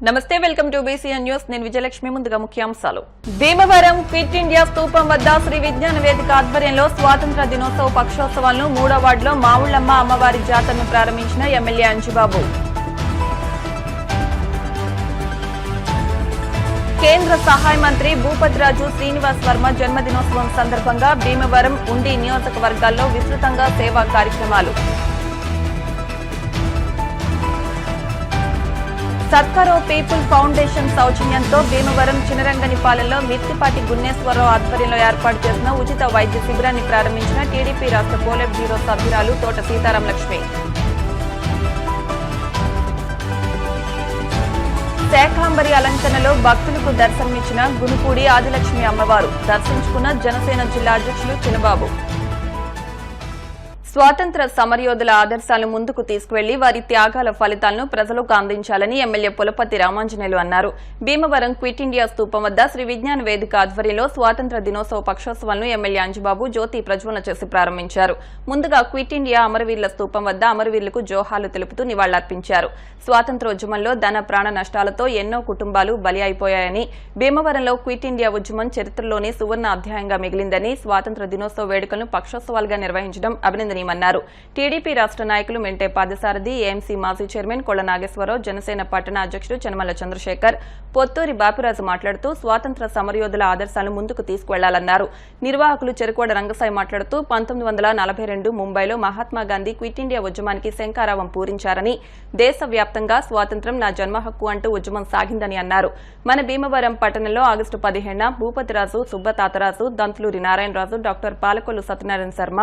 నమస్తే, welcome to BCN news. నేను విజయలక్ష్మి. ముందుగా ముఖ్యాంశాలు. భీమవరం క్విట్ ఇండియా స్తూపం వద్ద శ్రీ విజ్ఞాన వేదిక ఆధ్వర్యంలో స్వాతంత్ర దినోత్సవ పక్షోత్సవాలను 3వ వార్డులో మావుళ్లమ్మ అమ్మవారి జాతరను ప్రారంభించిన ఎమ్మెల్యే అంజిబాబు. కేంద్ర సహాయ మంత్రి భూపతిరాజు శ్రీనివాస్ వర్మ జన్మదినోత్సవం సందర్భంగా భీమవరం, ఉండి నియోజకవర్గాల్లో విస్తృతంగా సేవా కార్యక్రమాలు. సత్కరో పీపుల్ ఫౌండేషన్ సౌజన్యంతో భీమవరం చినరంగనిపాలెంలో మిత్తిపాటి గున్నేశ్వరరావు ఆధ్వర్యంలో ఏర్పాటు చేసిన ఉచిత వైద్య శిబిరాన్ని ప్రారంభించిన టీడీపీ రాష్ట్ర పోలిట్ బ్యూరో సభ్యురాలు తోట సీతారాం లక్ష్మి. శాఖాంబరి అలంకరణలో భక్తులకు దర్శనమిచ్చిన గునుపూడి ఆదిలక్ష్మి అమ్మవారు. దర్శించుకున్న జనసేన జిల్లా అధ్యక్షులు చినబాబు. స్వాతంత్ర సమరయోధుల ఆదర్శాలను ముందుకు తీసుకువెళ్లి వారి త్యాగాల ఫలితాలను ప్రజలకు అందించాలని ఎమ్మెల్యే పులపతి రామాంజనేయులు అన్నారు. భీమవరం క్విట్ ఇండియా స్తూపం వద్ద శ్రీ విజ్ఞాన వేదిక ఆధ్వర్యంలో స్వాతంత్ర దినోత్సవ పక్షోత్సవాలను ఎమ్మెల్యే అంజిబాబు జ్యోతి ప్రజ్వలన చేసి ప్రారంభించారు. ముందుగా క్విట్ ఇండియా అమరవీరుల స్తూపం వద్ద అమరవీరులకు జోహార్లు తెలుపుతూ నివాళులర్పించారు. స్వాతంత్రోద్యమంలో ధన ప్రాణ నష్టాలతో ఎన్నో కుటుంబాలు బలి అయిపోయాయని, భీమవరంలో క్విట్ ఇండియా ఉద్యమం చరిత్రలోని సువర్ణ అధ్యాయంగా మిగిలిందని, స్వాతంత్ర దినోత్సవ వేడుకలను పక్షోత్సవాలుగా నిర్వహించడం అభినందనీయమన్నారు. టీడీపీ రాష్ట్ర నాయకులు మెంటే పాదసారథి, ఏఎంసీ మాజీ చైర్మన్ కొళ్ల నాగేశ్వరరావు, జనసేన పట్టణ అధ్యక్షుడు చనమల చంద్రశేఖర్, పొత్తూరి బాపిరాజు మాట్లాడుతూ స్వాతంత్ర సమరయోధుల ఆదర్శాలను ముందుకు తీసుకువెళ్లాలన్నారు. నిర్వాహకులు చెరుకోడ రంగసాయి మాట్లాడుతూ 1942 ముంబైలో మహాత్మాగాంధీ క్విట్ ఇండియా ఉద్యమానికి శంఖారావం పూరించారని, దేశవ్యాప్తంగా స్వాతంత్ర్యం నా జన్మ హక్కు అంటూ ఉద్యమం సాగిందని అన్నారు. మన భీమవరం పట్టణంలో ఆగస్టు 15న భూపతిరాజు, సుబ్బతాతరాజు, దంతులూరి నారాయణరాజు, డాక్టర్ పాలకొల్లు సత్యనారాయణ శర్మ,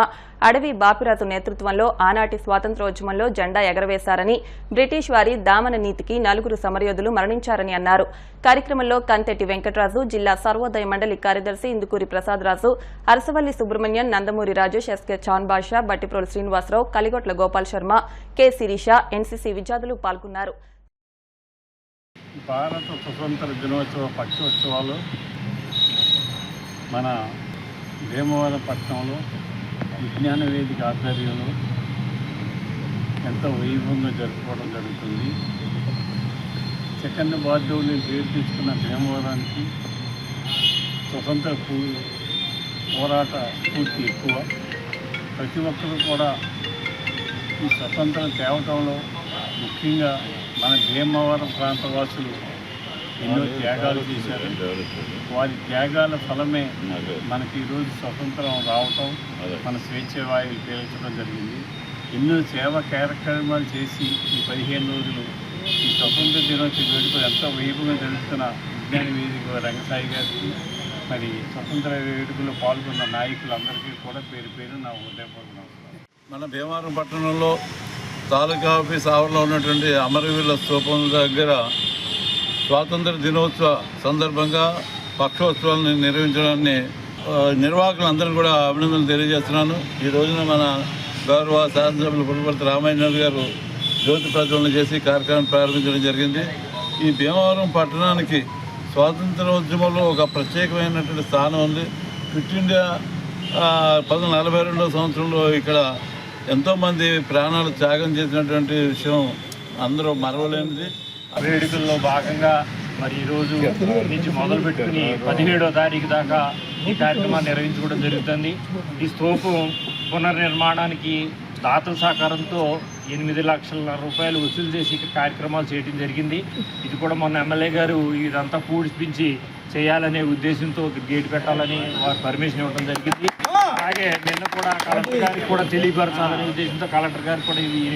అడవి బాపిరాజు నేతృత్వంలో ఆనాటి స్వాతంత్ర్యోద్యమంలో జెండా ఎగరవేశారని, బ్రిటిష్ వారి దామన నీతికి 4 సమరయోధులు మరణించారని అన్నారు. కార్యక్రమంలో కంతెట్టి వెంకటరాజు, జిల్లా సర్వోదయ మండలి కార్యదర్శి ఇందుకూరి ప్రసాదరాజు, అరసవల్లి సుబ్రహ్మణ్యం, నందమూరి రాజేష్, ఎస్కే చాన్ బాషా, బట్టిప్రోలు శ్రీనివాసరావు, కలిగొట్ల గోపాల్ శర్మ, కె శిరీష, ఎన్సీసీ విద్యార్థులు పాల్గొన్నారు. భారత స్వతంత్ర దినోత్సవ పక్షోత్సవాలు మన భీమవరం పట్టణంలో విజ్ఞాన వేదిక ఆధ్వర్యంలో ఎంతో వైభవంగా జరుపుకోవడం జరుగుతుంది. సెకండ్ వార్డుని పేరు తీసుకున్న భీమవరానికి స్వతంత్ర పోరాట స్ఫూర్తి ఎక్కువ. ప్రతి ఒక్కరూ కూడా ఈ స్వతంత్రం తేవటంలో ముఖ్యంగా మన భీమవరం ప్రాంతవాసులు ఎన్నో త్యాగాలు చేశారు. వారి త్యాగాల ఫలమే మనకి ఈరోజు స్వతంత్రం రావటం, మన స్వేచ్ఛ వాయువులు పీల్చడం జరిగింది. ఎన్నో సేవా కార్యక్రమాలు చేసి ఈ 15 రోజులు ఈ స్వతంత్ర దినోత్సవ వేడుకలు ఎంతో వైభవంగా జరుగుతున్న విజ్ఞాన వేదిక రంగసాయి గారికి, మరి స్వతంత్ర వేడుకలో పాల్గొన్న నాయకులందరికీ కూడా పేరు పేరు నా హృదయపూర్వక నమస్కారం. మన భీమవరం పట్టణంలో తాలూకా ఆఫీస్ ఆవరణలో ఉన్నటువంటి అమరవీరుల స్తూపం దగ్గర స్వాతంత్ర దినోత్సవ సందర్భంగా పక్షోత్సవాలను నిర్వహించడాన్ని నిర్వాహకులందరినీ కూడా అభినందనలు తెలియజేస్తున్నాను. ఈ రోజున మన గౌరవ శాసనసభ్యులు పులపర్తి రామాంజనేయులు గారు జ్యోతి ప్రజ్వలన చేసి కార్యక్రమం ప్రారంభించడం జరిగింది. ఈ భీమవరం పట్టణానికి స్వాతంత్రోద్యమంలో ఒక ప్రత్యేకమైనటువంటి స్థానం ఉంది. క్విట్ ఇండియా 1942 సంవత్సరంలో ఇక్కడ ఎంతోమంది ప్రాణాలు త్యాగం చేసినటువంటి విషయం అందరూ మరవలేనిది. వేడుకల్లో భాగంగా మరి ఈరోజు నుంచి మొదలు పెట్టుకుని 17వ తారీఖు దాకా ఈ కార్యక్రమాన్ని నిర్వహించుకోవడం జరుగుతుంది. ఈ స్తూపం పునర్నిర్మాణానికి దాతల సహకారంతో 8 లక్షల రూపాయలు వసూలు చేసి కార్యక్రమాలు చేయడం జరిగింది. ఇది కూడా మొన్న ఎమ్మెల్యే గారు ఇదంతా పూడిపించి చేయాలనే ఉద్దేశంతో గేటు పెట్టాలని వారు పర్మిషన్ ఇవ్వడం జరిగింది. అలాగే నిన్న కూడా కలెక్టర్ గారికి కూడా తెలియపరచాలనే ఉద్దేశంతో కలెక్టర్ గారికి కూడా ఇది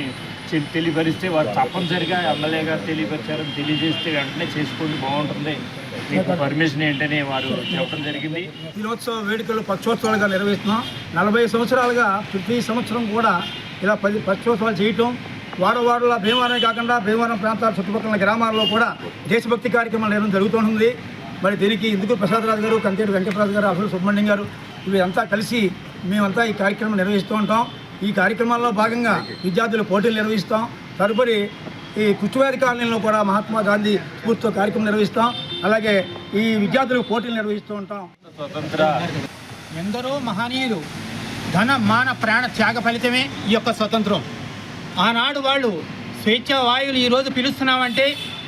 తెలియపరిస్తే వారు తప్పనిసరిగా ఎమ్మెల్యే గారు తెలియపరిచారని తెలియజేస్తే వెంటనే చేసుకోండి, బాగుంటుంది, మీకు పర్మిషన్ ఏంటని వారు చెప్పడం జరిగింది. దినోత్సవ వేడుకలు పక్షోత్సవాలుగా నిర్వహిస్తున్నాం. 40 సంవత్సరాలుగా ప్రతి సంవత్సరం కూడా ఇలా 10 పక్షోత్సవాలు చేయటం, వాడవాడల భీమవరం కాకుండా భీమవరం ప్రాంతాల చుట్టుపక్కల గ్రామాల్లో కూడా దేశభక్తి కార్యక్రమాలు నిర్వహణ జరుగుతుంది. మరి దీనికి ఇందుకూరి ప్రసాదరాజు గారు, కంతేటి వెంకటరాజు గారు, అసలు సుబ్రహ్మణ్యం గారు వీరంతా కలిసి మేమంతా ఈ కార్యక్రమం నిర్వహిస్తూ ఉంటాం. ఈ కార్యక్రమాల్లో భాగంగా విద్యార్థులు పోటీలు నిర్వహిస్తాం. తదుపరి ఈ కుచ్చువేది కాలనీలో కూడా మహాత్మా గాంధీ స్ఫూర్తితో కార్యక్రమం నిర్వహిస్తాం. అలాగే ఈ విద్యార్థులకు పోటీలు నిర్వహిస్తూ ఉంటాం. స్వతంత్ర ఎందరో మహనీయులు ధన మాన ప్రాణ త్యాగ ఫలితమే ఈ యొక్క స్వతంత్రం. ఆనాడు వాళ్ళు స్వేచ్ఛ వాయువులు ఈరోజు పిలుస్తున్నామంటే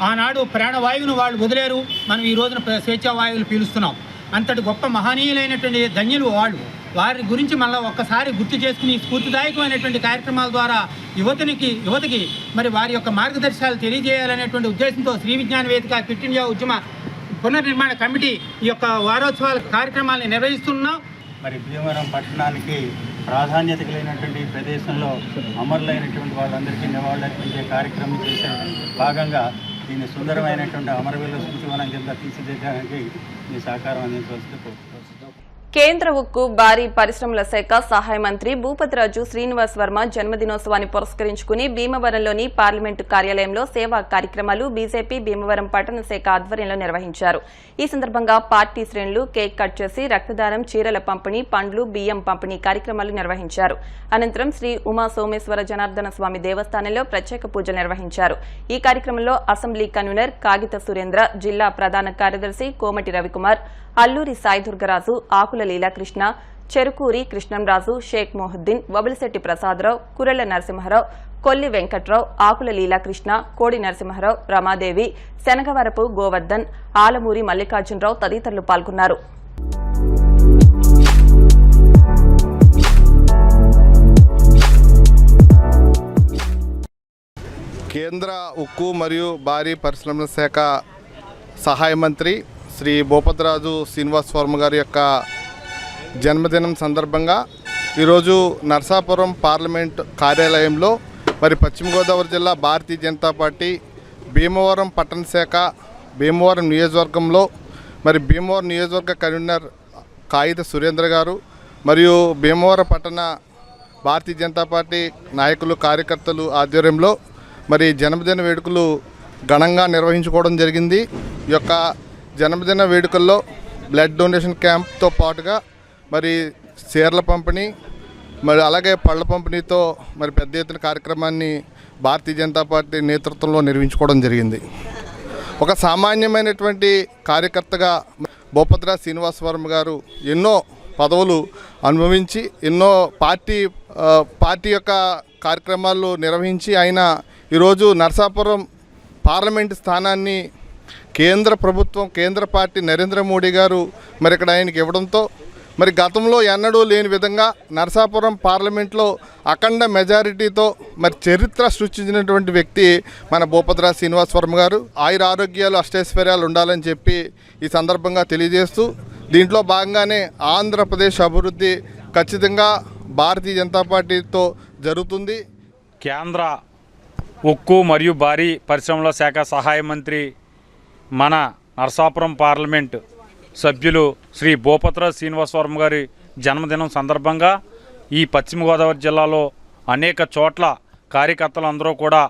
ఆనాడు ప్రాణవాయువును వాళ్ళు వదిలేరు, మనం ఈ రోజున స్వేచ్ఛావాయువులు పీలుస్తున్నాం. అంతటి గొప్ప మహనీయులైనటువంటి ధన్యులు వాళ్ళు. వారి గురించి మళ్ళీ ఒక్కసారి గుర్తు చేసుకుని స్ఫూర్తిదాయకమైనటువంటి కార్యక్రమాల ద్వారా యువతకి మరి వారి యొక్క మార్గదర్శకాలు తెలియజేయాలనేటువంటి ఉద్దేశంతో శ్రీ విజ్ఞాన వేదిక క్విట్ ఇండియా ఉద్యమ పునర్నిర్మాణ కమిటీ ఈ యొక్క వారోత్సవాల కార్యక్రమాలను నిర్వహిస్తున్నాం. మరి భీమవరం పట్టణానికి ప్రాధాన్యత కలిగినటువంటి ప్రదేశంలో అమరులైనటువంటి వాళ్ళందరికీ నివాళులర్పించే కార్యక్రమం చేసే భాగంగా దీన్ని సుందరమైనటువంటి అమరవీరుల స్మృతివనం కింద తీర్చిదిద్దడానికి మీ సహకారం అందించవలసింది కోరుతున్నాను. కేంద్ర ఉక్కు భారీ పరిశ్రమల శాఖ సహాయ మంత్రి భూపతిరాజు శ్రీనివాస్ వర్మ జన్మదినోత్సవాన్ని పురస్కరించుకుని భీమవరంలోని పార్లమెంటు కార్యాలయంలో సేవా కార్యక్రమాలు బీజేపీ భీమవరం పట్టణ శాఖ ఆధ్వర్యంలో నిర్వహించారు. ఈ సందర్భంగా పార్టీ శ్రేణులు కేక్ కట్ చేసి రక్తదానం, చీరల పంపిణీ, పండ్లు, బియ్యం పంపిణీ కార్యక్రమాలు నిర్వహించారు. అనంతరం శ్రీ ఉమా సోమేశ్వర జనార్దన స్వామి దేవస్థానంలో ప్రత్యేక పూజలు నిర్వహించారు. ఈ కార్యక్రమంలో అసెంబ్లీ కన్వీనర్ కాగిత సురేంద్ర, జిల్లా ప్రధాన కార్యదర్శి కోమటి రవికుమార్, అల్లూరి సాయిదుర్గరాజు, ఆకుల లీలాకృష్ణ, చెరుకూరి కృష్ణంరాజు, షేక్ మొహుద్దీన్, వబిలిశెట్టి ప్రసాదరావు, కురెళ్ల నరసింహారావు, కొల్లి వెంకట్రావు, ఆకుల లీలాకృష్ణ, కోడి నరసింహారావు, రమాదేవి, శనగవరపు గోవర్ధన్, ఆలమూరి మల్లికార్జునరావు తదితరులు పాల్గొన్నారు. కేంద్ర ఉక్కు మరియు భారీ పరిశ్రమల శాఖ సహాయ మంత్రి శ్రీ భూపతిరాజు శ్రీనివాస్ వర్మ గారి యొక్క జన్మదినం సందర్భంగా ఈరోజు నరసాపురం పార్లమెంట్ కార్యాలయంలో మరి పశ్చిమ గోదావరి జిల్లా భారతీయ జనతా పార్టీ భీమవరం పట్టణ శాఖ భీమవరం నియోజకవర్గంలో మరి భీమవరం నియోజకవర్గ కన్వీనర్ కాగిత సురేంద్ర గారు మరియు భీమవరం పట్టణ భారతీయ జనతా పార్టీ నాయకులు, కార్యకర్తలు ఆధ్వర్యంలో మరి జన్మదిన వేడుకలు ఘనంగా నిర్వహించుకోవడం జరిగింది. ఈ యొక్క జన్మదిన వేడుకల్లో బ్లడ్ డొనేషన్ క్యాంప్తో పాటుగా మరి చీరల పంపిణీ, మరి అలాగే పళ్ళ పంపిణీతో మరి పెద్ద ఎత్తున కార్యక్రమాన్ని భారతీయ జనతా పార్టీ నేతృత్వంలో నిర్వహించుకోవడం జరిగింది. ఒక సామాన్యమైనటువంటి కార్యకర్తగా భూపతిరాజు శ్రీనివాస్ వర్మ గారు ఎన్నో పదవులు అనుభవించి ఎన్నో పార్టీ యొక్క కార్యక్రమాలు నిర్వహించి ఆయన ఈరోజు నరసాపురం పార్లమెంటు స్థానాన్ని కేంద్ర ప్రభుత్వం, కేంద్ర పార్టీ నరేంద్ర మోడీ గారు మరి ఇక్కడ ఆయనకి ఇవ్వడంతో మరి గతంలో ఎన్నడూ లేని విధంగా నరసాపురం పార్లమెంట్లో అఖండ మెజారిటీతో మరి చరిత్ర సృష్టించినటువంటి వ్యక్తి మన భూపతిరాజు శ్రీనివాస్ వర్మ గారు. ఆయుర ఆరోగ్యాలు, అష్టైశ్వర్యాలు ఉండాలని చెప్పి ఈ సందర్భంగా తెలియజేస్తూ దీంట్లో భాగంగానే ఆంధ్రప్రదేశ్ అభివృద్ధి ఖచ్చితంగా భారతీయ జనతా పార్టీతో జరుగుతుంది. కేంద్ర ఉక్కు మరియు భారీ పరిశ్రమల శాఖ సహాయ మంత్రి మన నరసాపురం పార్లమెంట్ సభ్యులు శ్రీ భూపతిరాజు శ్రీనివాస్ వర్మ గారి జన్మదినం సందర్భంగా ఈ పశ్చిమ గోదావరి జిల్లాలో అనేక చోట్ల కార్యకర్తలందరూ కూడా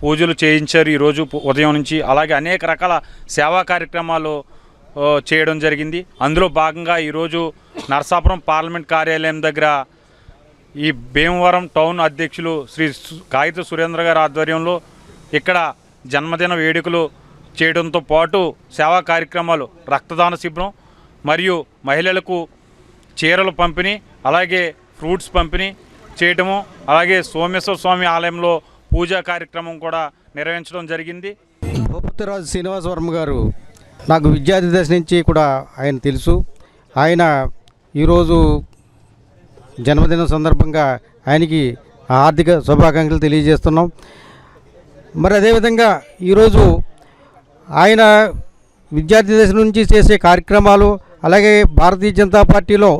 పూజలు చేయించారు ఈరోజు ఉదయం నుంచి. అలాగే అనేక రకాల సేవా కార్యక్రమాలు చేయడం జరిగింది. అందులో భాగంగా ఈరోజు నరసాపురం పార్లమెంట్ కార్యాలయం దగ్గర ఈ భీమవరం టౌన్ అధ్యక్షులు శ్రీ కాగిత సురేంద్ర గారి ఆధ్వర్యంలో ఇక్కడ జన్మదిన వేడుకలు చేయడంతో పాటు సేవా కార్యక్రమాలు, రక్తదాన శిబిరం మరియు మహిళలకు చీరలు పంపిణీ, అలాగే ఫ్రూట్స్ పంపిణీ చేయటము, అలాగే సోమేశ్వర స్వామి ఆలయంలో పూజా కార్యక్రమం కూడా నిర్వహించడం జరిగింది. భూపతిరాజు శ్రీనివాస్ వర్మ గారు నాకు విద్యార్థి దశ నుంచి కూడా ఆయన తెలుసు. ఆయన ఈరోజు జన్మదినం సందర్భంగా ఆయనకి ఆర్థిక శుభాకాంక్షలు తెలియజేస్తున్నాం. మరి అదేవిధంగా ఈరోజు ఆయన విద్యార్థి దశ నుంచి చేసే కార్యక్రమాలు, అలాగే భారతీయ జనతా పార్టీలో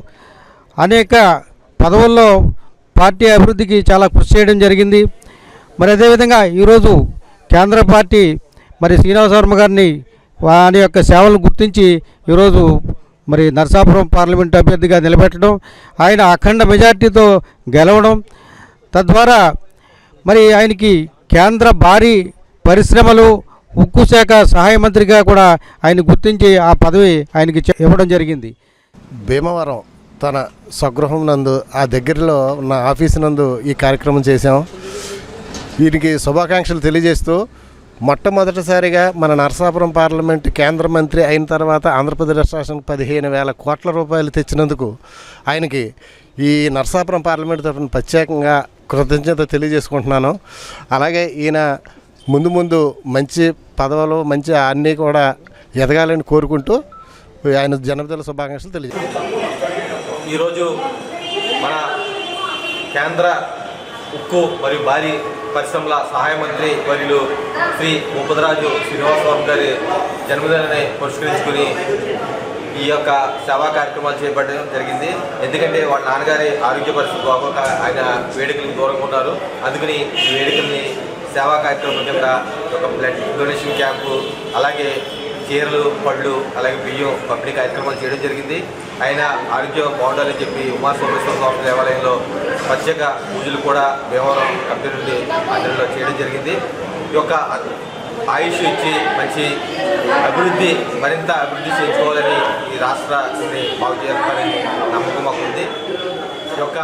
అనేక పదవుల్లో పార్టీ అభివృద్ధికి చాలా కృషి చేయడం జరిగింది. మరి అదేవిధంగా ఈరోజు కేంద్ర పార్టీ మరి శ్రీనివాస్ వర్మ గారిని వారి యొక్క సేవలను గుర్తించి ఈరోజు మరి నరసాపురం పార్లమెంటు అభ్యర్థిగా నిలబెట్టడం, ఆయన అఖండ మెజార్టీతో గెలవడం, తద్వారా మరి ఆయనకి కేంద్ర భారీ పరిశ్రమలు ఉక్కు శాఖ సహాయ మంత్రిగా కూడా ఆయన గుర్తించి ఆ పదవి ఆయనకి ఇవ్వడం జరిగింది. భీమవరం తన స్వగృహం నందు ఆ దగ్గరలో ఉన్న ఆఫీసు నందు ఈ కార్యక్రమం చేశాం. వీరికి శుభాకాంక్షలు తెలియజేస్తూ మొట్టమొదటిసారిగా మన నరసాపురం పార్లమెంటు కేంద్ర మంత్రి అయిన తర్వాత ఆంధ్రప్రదేశ్ రాష్ట్రానికి 15,000 కోట్ల రూపాయలు తెచ్చినందుకు ఆయనకి ఈ నరసాపురం పార్లమెంటు తరఫున ప్రత్యేకంగా కృతజ్ఞత తెలియజేసుకుంటున్నాను. అలాగే ఈయన ముందు ముందు మంచి పదవులు మంచి అన్నీ కూడా ఎదగాలని కోరుకుంటూ ఆయన జన్మదిన శుభాకాంక్షలు తెలియజేస్తాను. ఈరోజు మన కేంద్ర ఉక్కు మరియు భారీ పరిశ్రమల సహాయ మంత్రి వర్యులు శ్రీ భూపతిరాజు శ్రీనివాసవర్మ గారి జన్మదినాన్ని పురస్కరించుకుని ఈ యొక్క సేవా కార్యక్రమాలు చేపట్టడం జరిగింది. ఎందుకంటే వాళ్ళ నాన్నగారి ఆరోగ్య పరిస్థితి బాగోక ఆయన వేడుకలకు దూరంగా ఉన్నారు. అందుకని ఈ వేడుకల్ని సేవా కార్యక్రమం కింద ఒక బ్లడ్ డొనేషన్ క్యాంపు, అలాగే చీరలు, పళ్ళు, అలాగే బియ్యం పంపిణీ కార్యక్రమాలు చేయడం జరిగింది. ఆయన ఆరోగ్యం బాగుండాలని చెప్పి ఉమాసోమేశ్వర స్వామి దేవాలయంలో ప్రత్యేక పూజలు కూడా భీమవరం కమిటీ నుండి ఆధ్వర్యంలో చేయడం జరిగింది. ఈ యొక్క ఆయుష్ ఇచ్చి మంచి అభివృద్ధి, మరింత అభివృద్ధి చేయించుకోవాలని ఈ రాష్ట్రాన్ని బాగు చేయాలని నమ్మకం మాకు ఉంది. ఈ యొక్క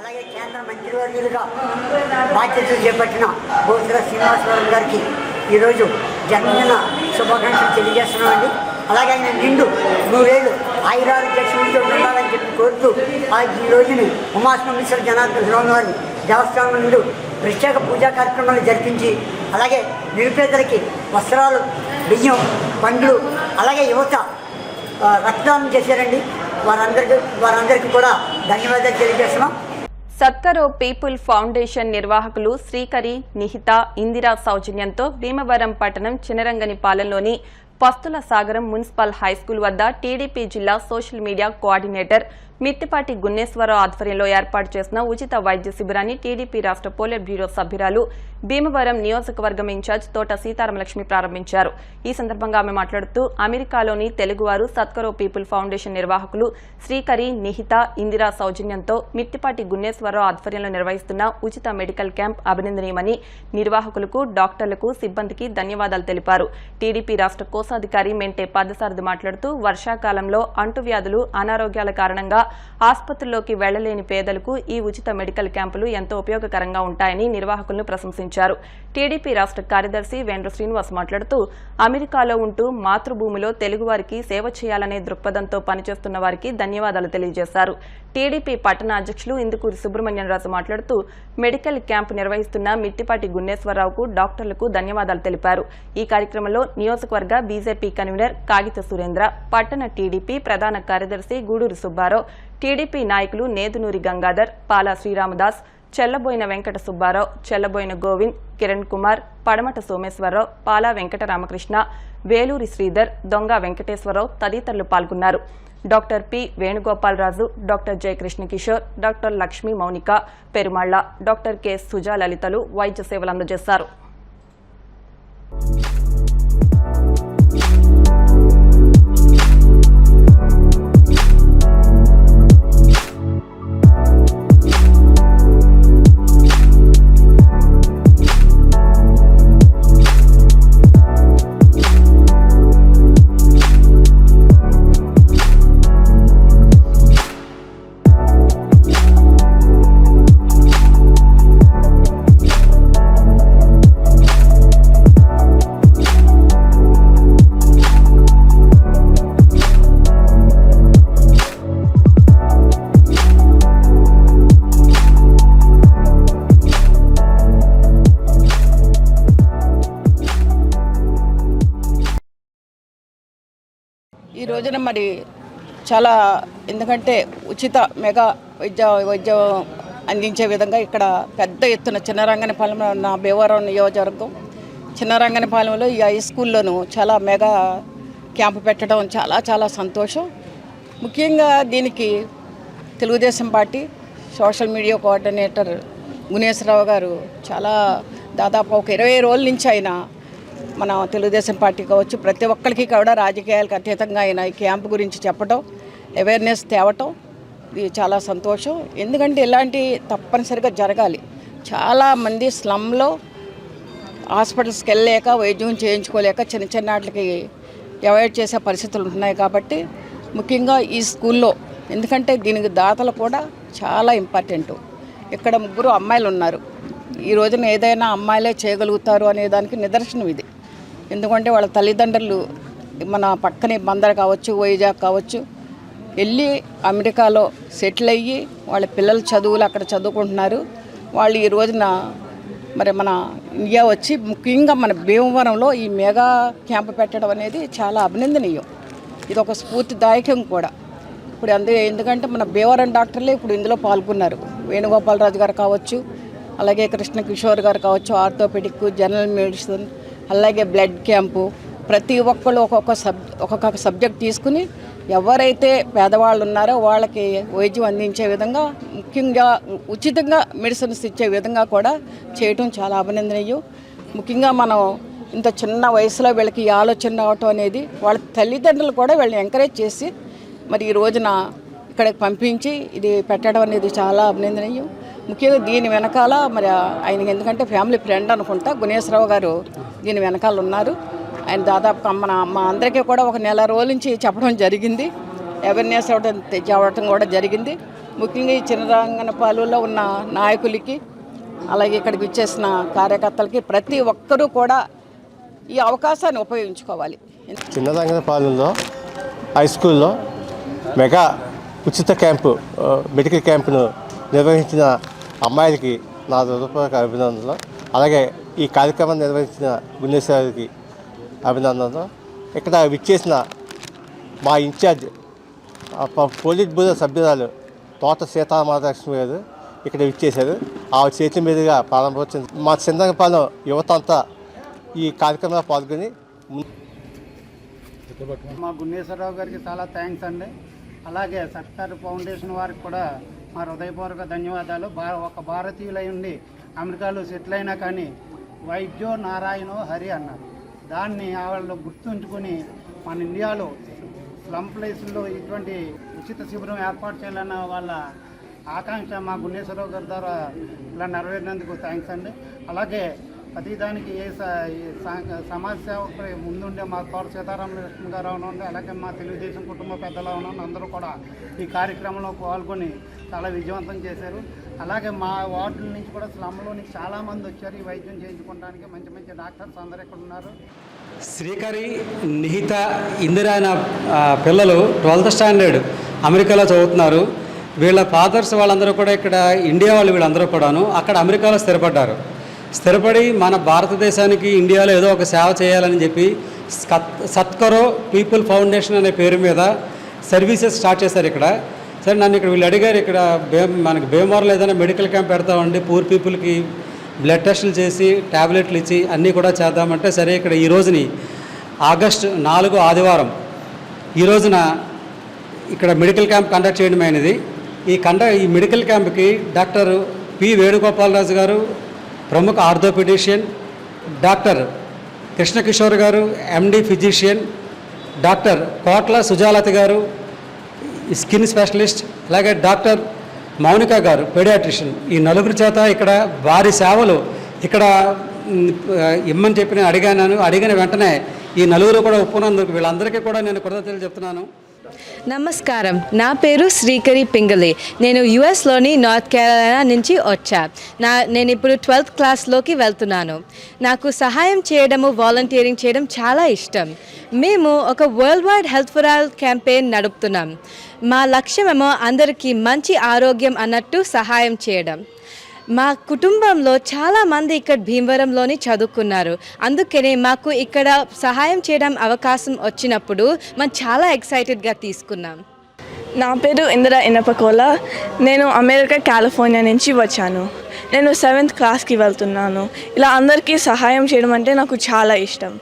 అలాగే కేంద్ర మంత్రివర్యులుగా బాధ్యతలు చేపట్టిన భూపతిరాజు శ్రీనివాసవర్మ గారికి ఈరోజు జన్మదిన శుభాకాంక్షలు తెలియజేస్తున్నామండి. అలాగే ఆయన నిండు 3 ఏళ్ళు ఆయురారోగ్యంతో ఉండాలని చెప్పి కోరుతూ ఈ రోజుని ఉమాసోమేశ్వర జనార్దన స్వామి వారి దేవస్థానం నుండి ప్రత్యేక పూజా కార్యక్రమాలు జరిపించి, అలాగే నిరుపేదలకి వస్త్రాలు, బియ్యం, పండ్లు, అలాగే యువత రక్తదానం చేశారండి. వారందరికీ కూడా ధన్యవాదాలు తెలియజేస్తున్నాం. సత్కరో పీపుల్ ఫౌండేషన్ నిర్వాహకులు శ్రీకరి, నిహిత, ఇందిరా సౌజన్యంతో భీమవరం పట్టణం చినరంగనిపాలెంలోని పస్తుల సాగరం మున్సిపల్ హైస్కూల్ వద్ద టీడీపీ జిల్లా social media coordinator Mittipati Gunneswara Rao ఆధ్వర్యంలో ఏర్పాటు చేసిన ఉచిత వైద్య శిబిరాన్ని టీడీపీ రాష్ట్ర పోలిట్ బ్యూరో సభ్యురాలు, భీమవరం నియోజకవర్గం ఇన్ఛార్జ్ తోట సీతారామలక్ష్మి ప్రారంభించారు. ఈ సందర్భంగా ఆమె మాట్లాడుతూ అమెరికాలోని తెలుగువారు సత్కరో పీపుల్ ఫౌండేషన్ నిర్వాహకులు శ్రీకరి, నిహిత, ఇందిరా సౌజన్యంతో మిత్తిపాటి గున్నేశ్వరరావు ఆధ్వర్యంలో నిర్వహిస్తున్న ఉచిత మెడికల్ క్యాంప్ అభినందనీయమని, నిర్వాహకులకు, డాక్టర్లకు, సిబ్బందికి ధన్యవాదాలు తెలిపారు. టీడీపీ రాష్ట్ర కోశాధికారి మెంటే పాదసారథి మాట్లాడుతూ వర్షాకాలంలో అంటువ్యాధులు, అనారోగ్యాల కారణంగా ఆసుపత్రుల్లోకి వెళ్లలేని పేదలకు ఈ ఉచిత మెడికల్ క్యాంపులు ఎంతో ఉపయోగకరంగా ఉంటాయని నిర్వాహకులను ప్రశంసించారు. టీడీపీ రాష్ట్ర కార్యదర్శి వేండ్ర శ్రీనివాస్ మాట్లాడుతూ అమెరికాలో ఉంటూ మాతృభూమిలో తెలుగువారికి సేవ చేయాలనే దృక్పథంతో పనిచేస్తున్న వారికి ధన్యవాదాలు తెలియజేశారు. టీడీపీ పట్టణ అధ్యక్షులు ఇందుకూరి సుబ్రహ్మణ్యంరాజు మాట్లాడుతూ మెడికల్ క్యాంపు నిర్వహిస్తున్న మిత్తిపాటి గున్నేశ్వరరావుకు, డాక్టర్లకు ధన్యవాదాలు తెలిపారు. ఈ కార్యక్రమంలో నియోజకవర్గ బీజేపీ కన్వీనర్ కాగిత సురేంద్ర, పట్టణ టీడీపీ ప్రధాన కార్యదర్శి గూడూరి సుబ్బారావు, టీడీపీ నాయకులు నేదునూరి గంగాధర్, పాలా శ్రీరామదాస్, చెల్లబోయిన వెంకట సుబ్బారావు, చెల్లబోయిన గోవింద్, కిరణ్ కుమార్, పడమట సోమేశ్వరరావు, పాలా వెంకట రామకృష్ణ, వేలూరి శ్రీధర్, దొంగ వెంకటేశ్వరరావు తదితరులు పాల్గొన్నారు. Doctor P Venugopalaraju, doctor Jayakrishna Kishore, doctor Lakshmi Mounika Perumalla, doctor K Suja లలితలు వైద్య సేవలు అందజేశారు. ఈ రోజున మరి చాలా, ఎందుకంటే ఉచిత మెగా వైద్యం అందించే విధంగా ఇక్కడ పెద్ద ఎత్తున చిన్నరంగనిపాలెంలో ఉన్న భీమవరం నియోజకవర్గం చిన్నరంగనిపాలెంలో ఈ హై స్కూల్లోనూ చాలా మెగా క్యాంపు పెట్టడం చాలా సంతోషం. ముఖ్యంగా దీనికి Telugu Desam party social media coordinator Gunneswara Rao గారు చాలా దాదాపు ఒక 20 రోజుల నుంచి ఆయన మన తెలుగుదేశం పార్టీ కావచ్చు ప్రతి ఒక్కరికి కూడా రాజకీయాలకు అతీతంగా ఆయన ఈ క్యాంపు గురించి చెప్పడం, అవేర్నెస్ తేవటం ఇది చాలా సంతోషం. ఎందుకంటే ఇలాంటి తప్పనిసరిగా జరగాలి. చాలామంది స్లమ్లో హాస్పిటల్స్కి వెళ్ళలేక వైద్యం చేయించుకోలేక చిన్న వాటికి అవాయిడ్ చేసే పరిస్థితులు ఉంటున్నాయి. కాబట్టి ముఖ్యంగా ఈ స్కూల్లో, ఎందుకంటే దీనికి దాతలు కూడా చాలా ఇంపార్టెంట్. ఇక్కడ 3 అమ్మాయిలు ఉన్నారు. ఈ రోజున ఏదైనా అమ్మాయిలే చేయగలుగుతారు అనే దానికి నిదర్శనం ఇది. ఎందుకంటే వాళ్ళ తల్లిదండ్రులు మన పక్కనే బందర్ కావచ్చు, వైజాగ్ కావచ్చు వెళ్ళి అమెరికాలో సెటిల్ అయ్యి వాళ్ళ పిల్లల చదువులు అక్కడ చదువుకుంటున్నారు. వాళ్ళు ఈ రోజున మరి మన ఇండియా వచ్చి ముఖ్యంగా మన భీమవరంలో ఈ మెగా క్యాంపు పెట్టడం అనేది చాలా అభినందనీయం. ఇది ఒక స్ఫూర్తిదాయకం కూడా. ఇప్పుడు ఎందుకంటే మన భీమవరం డాక్టర్లే ఇప్పుడు ఇందులో పాల్గొన్నారు. వేణుగోపాలరాజు గారు కావచ్చు, అలాగే కృష్ణ కిషోర్ గారు కావచ్చు, ఆర్థోపెడిక్, జనరల్ మెడిసిన్, అలాగే బ్లడ్ క్యాంపు, ప్రతి ఒక్కళ్ళు ఒక్కొక్క సబ్జెక్ట్ తీసుకుని ఎవరైతే పేదవాళ్ళు ఉన్నారో వాళ్ళకి వైద్యం అందించే విధంగా, ముఖ్యంగా ఉచితంగా మెడిసిన్స్ ఇచ్చే విధంగా కూడా చేయటం చాలా అభినందనీయం. ముఖ్యంగా మనం ఇంత చిన్న వయసులో వీళ్ళకి ఈ ఆలోచన రావటం అనేది వాళ్ళ తల్లిదండ్రులు కూడా వీళ్ళని ఎంకరేజ్ చేసి మరి ఈ రోజున ఇక్కడికి పంపించి ఇది పెట్టడం అనేది చాలా అభినందనీయం. ముఖ్యంగా దీని వెనకాల మరి ఆయనకి ఎందుకంటే ఫ్యామిలీ ఫ్రెండ్ అనుకుంటా గుణేశ్వరరావు గారు దీని వెనకాల ఉన్నారు. ఆయన దాదాపు మా అందరికీ కూడా ఒక నెల రోజుల నుంచి చెప్పడం జరిగింది, అవేర్నెస్ అవ్వటం కూడా జరిగింది. ముఖ్యంగా ఈ చిన్నరంగనపాలెంలో ఉన్న నాయకులకి, అలాగే ఇక్కడికి వచ్చేసిన కార్యకర్తలకి ప్రతి ఒక్కరూ కూడా ఈ అవకాశాన్ని ఉపయోగించుకోవాలి. చిన్నరంగనపాలెంలో హై స్కూల్లో మెగా ఉచిత క్యాంపు, మెడికల్ క్యాంపును నిర్వహించిన అమ్మాయిలకి నా హృదయపూర్వక అభినందనలు. అలాగే ఈ కార్యక్రమాన్ని నిర్వహించిన గుణేశ్వరికి అభినందనలు. ఇక్కడ విచ్చేసిన మా ఇన్ఛార్జ్ పోలిట్ బ్యూరో సభ్యురాలు తోట సీతారామలక్ష్మి గారు ఇక్కడ విచ్చేశారు. ఆ చేతి మీదుగా ప్రారంభోత్సవం మా చిన్నరంగపాలెం యువత అంతా ఈ కార్యక్రమంలో పాల్గొని మా గుణేశ్వరరావు గారికి చాలా థ్యాంక్స్ అండి. అలాగే సర్కారు ఫౌండేషన్ వారికి కూడా మా హృదయపూర్వక ధన్యవాదాలు. ఒక భారతీయులై ఉండి అమెరికాలో సెటిల్ అయినా కానీ వైద్యో నారాయణో హరి అన్నారు. దాన్ని వాళ్ళు గుర్తుంచుకొని మన ఇండియాలో స్లమ్ ప్లేసుల్లో ఇటువంటి ఉచిత శిబిరం ఏర్పాటు చేయాలన్న వాళ్ళ ఆకాంక్ష మా గుణేశ్వరరావు గారి ద్వారా ఇలా నెరవేరినందుకు థ్యాంక్స్ అండి. అలాగే ప్రతిదానికి సమాజ సేవకు ముందుండే మా తోట సీతారామలక్ష్మి గారు అవునండి, అలాగే మా తెలుగుదేశం కుటుంబ పెద్దలు అవునండి, అందరూ కూడా ఈ కార్యక్రమంలో పాల్గొని చాలా విజయవంతం చేశారు. అలాగే మా వార్డుల నుంచి కూడా స్లమ్లో నుంచి చాలామంది వచ్చారు ఈ వైద్యం చేయించుకోవడానికి. మంచి మంచి డాక్టర్స్ అందరూ ఇక్కడ ఉన్నారు. శ్రీకరి, నిహిత, ఇందిరా అనే పిల్లలు 12th స్టాండర్డ్ అమెరికాలో చదువుతున్నారు. వీళ్ళ ఫాదర్స్ వాళ్ళందరూ కూడా ఇక్కడ ఇండియా వాళ్ళు వీళ్ళందరూ కూడాను అక్కడ అమెరికాలో స్థిరపడి మన భారతదేశానికి ఇండియాలో ఏదో ఒక సేవ చేయాలని చెప్పి సత్కరో పీపుల్ ఫౌండేషన్ అనే పేరు మీద సర్వీసెస్ స్టార్ట్ చేశారు ఇక్కడ. సరే నన్ను ఇక్కడ వీళ్ళు అడిగారు, ఇక్కడ మనకి భీమవరంలో ఏదైనా మెడికల్ క్యాంప్ పెడతామండి, పూర్ పీపుల్కి బ్లడ్ టెస్టులు చేసి ట్యాబ్లెట్లు ఇచ్చి అన్నీ కూడా చేద్దామంటే సరే ఇక్కడ ఈ రోజుని ఆగస్టు 4 ఆదివారం ఈ రోజున ఇక్కడ మెడికల్ క్యాంప్ కండక్ట్ చేయడం అయినది. ఈ మెడికల్ క్యాంప్కి డాక్టర్ పి వేణుగోపాలరాజు గారు ప్రముఖ ఆర్థోపెడిషియన్, డాక్టర్ కృష్ణ కిషోర్ గారు ఎండి ఫిజిషియన్, డాక్టర్ కోట్ల సుజాలత గారు స్కిన్ స్పెషలిస్ట్, అలాగే డాక్టర్ మౌనిక గారు పెడియాట్రిషియన్, ఈ నలుగురు చేత ఇక్కడ వారి సేవలు ఇక్కడ ఇమ్మని చెప్పి నేను అడిగిన వెంటనే ఈ నలుగురు కూడా ఒప్పుకున్నందుకు వీళ్ళందరికీ కూడా నేను కృతజ్ఞతలు చెప్తున్నాను. నమస్కారం, నా పేరు శ్రీకరి పింగళి. నేను యుఎస్లోని నార్త్ కేరళ నుంచి వచ్చా. నేను ఇప్పుడు 12th క్లాస్లోకి వెళ్తున్నాను. నాకు సహాయం చేయడము, వాలంటీరింగ్ చేయడం చాలా ఇష్టం. మేము ఒక world wide health for all campaign నడుపుతున్నాం. మా లక్ష్యమేమో అందరికీ మంచి ఆరోగ్యం అన్నట్టు సహాయం చేయడం. మా కుటుంబంలో చాలామంది ఇక్కడ భీమవరంలోని చదువుకున్నారు. అందుకనే మాకు ఇక్కడ సహాయం చేయడం అవకాశం వచ్చినప్పుడు మనం చాలా ఎక్సైటెడ్గా తీసుకున్నాం. నా పేరు ఇందిరా ఇనపకోల. నేను అమెరికా కాలిఫోర్నియా నుంచి వచ్చాను. నేను 7th క్లాస్కి వెళ్తున్నాను. ఇలా అందరికీ సహాయం చేయడం అంటే నాకు చాలా ఇష్టం.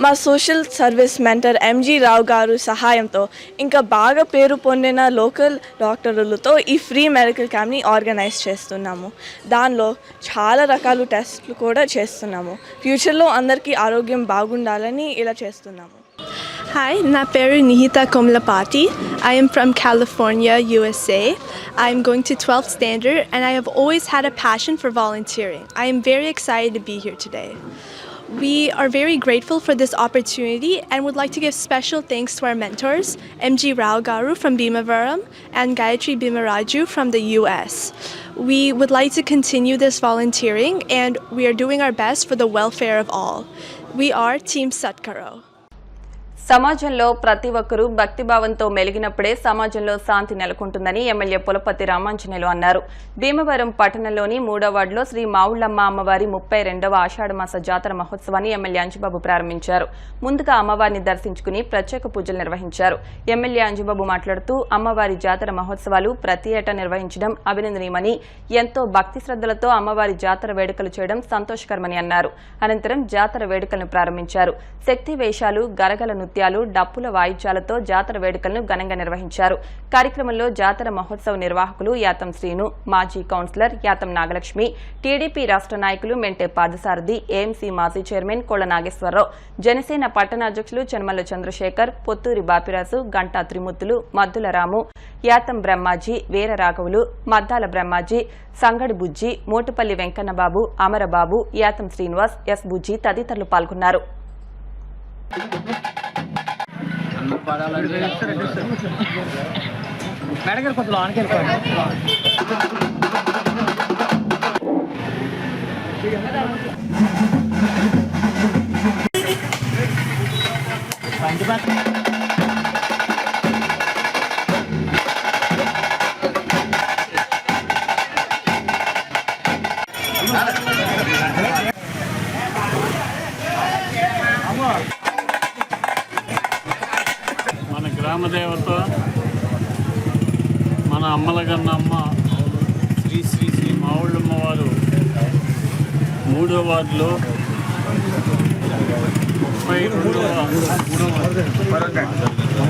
మా సోషల్ సర్వీస్ మెంటర్ ఎంజీ రావు గారు సహాయంతో ఇంకా బాగా పేరు పొందిన లోకల్ డాక్టర్లతో ఈ ఫ్రీ మెడికల్ క్యాంప్ని ఆర్గనైజ్ చేస్తున్నాము. దానిలో చాలా రకాల టెస్ట్లు కూడా చేస్తున్నాము. ఫ్యూచర్లో అందరికీ ఆరోగ్యం బాగుండాలని ఇలా చేస్తున్నాము. Hi, na peru Nihita Komlapati. I am from California, USA. I am going to 12th standard and I have always had a passion for volunteering. I am very excited to be here today. We are very grateful for this opportunity and would like to give special thanks to our mentors, MG Rao Garu from Bhimavaram and Gayatri Bhimaraju from the US. We would like to continue this volunteering and we are doing our best for the welfare of all. We are Team Satkaro. సమాజంలో ప్రతి ఒక్కరూ భక్తిభావంతో మెలిగినప్పుడే సమాజంలో శాంతి నెలకొంటుందని MLA Pulapati Ramanjaneyulu అన్నారు. భీమవరం పట్టణంలోని 3వ వార్డులో శ్రీ మావుళ్లమ్మ అమ్మవారి 32వ ఆషాఢమాస జాతర మహోత్సవాన్ని ఎమ్మెల్యే అంజుబాబు ప్రారంభించారు. ముందుగా అమ్మవారిని దర్శించుకుని ప్రత్యేక పూజలు నిర్వహించారు. ఎమ్మెల్యే అంజుబాబు మాట్లాడుతూ అమ్మవారి జాతర మహోత్సవాలు ప్రతి ఏటా నిర్వహించడం అభినందనీయమని, ఎంతో భక్తి శ్రద్ధలతో అమ్మవారి జాతర వేడుకలు చేయడం సంతోషకరమని అన్నారు. అనంతరం జాతర వేడుకలను ప్రారంభించారు. శక్తి వేషాలు, గరగల నృత్యాలు, డప్పుల వాయిద్యాలతో జాతర వేడుకలను ఘనంగా నిర్వహించారు. కార్యక్రమంలో జాతర మహోత్సవ నిర్వాహకులు యాతం శ్రీను, మాజీ కౌన్సిలర్ యాతం నాగలక్ష్మి, టీడీపీ రాష్ట్ర నాయకులు మెంటే పాదసారథి, ఏఎంసీ మాజీ చైర్మన్ కోళ్ల నాగేశ్వరరావు, జనసేన పట్టణాధ్యక్షులు చనమల్ల చంద్రశేఖర్, పొత్తూరి బాపిరాజు, గంటా త్రిమూర్తులు, మద్దుల రాము, యాతం బ్రహ్మాజీ, వీర రాఘవులు, మద్దాల బ్రహ్మాజీ, సంగడి బుజ్జి, మోటుపల్లి వెంకన్నబాబు, అమరబాబు, యాతం శ్రీనివాస్, ఎస్ బుజ్జి తదితరులు పాల్గొన్నారు. మన గ్రామదేవత, మన అమ్మల కన్న అమ్మ శ్రీ శ్రీ శ్రీ మావుళ్ళమ్మ వారు 3వ వార్డులో 32వ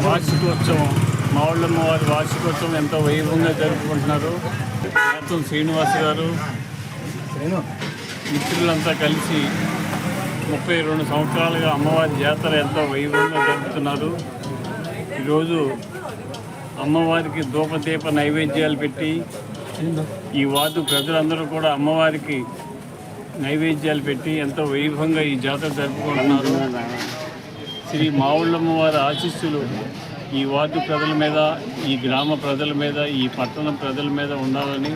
వార్షికోత్సవం, మావుళ్ళమ్మ వారి వార్షికోత్సవం ఎంతో వైభవంగా జరుపుకుంటున్నారు. యాతం శ్రీనివాస్ గారు మిత్రులంతా కలిసి 32 సంవత్సరాలుగా అమ్మవారి జాతర ఎంతో వైభవంగా జరుపుతున్నారు. ఈరోజు అమ్మవారికి ధూపదీప నైవేద్యాలు పెట్టి ఈ వార్డు ప్రజలందరూ కూడా అమ్మవారికి నైవేద్యాలు పెట్టి ఎంతో వైభవంగా ఈ జాతర జరుపుకుంటున్నారు. శ్రీ మావుళ్ళమ్మ వారి ఆశీస్సులు ఈ వార్డు ప్రజల మీద, ఈ గ్రామ ప్రజల మీద, ఈ పట్టణ ప్రజల మీద ఉండాలని,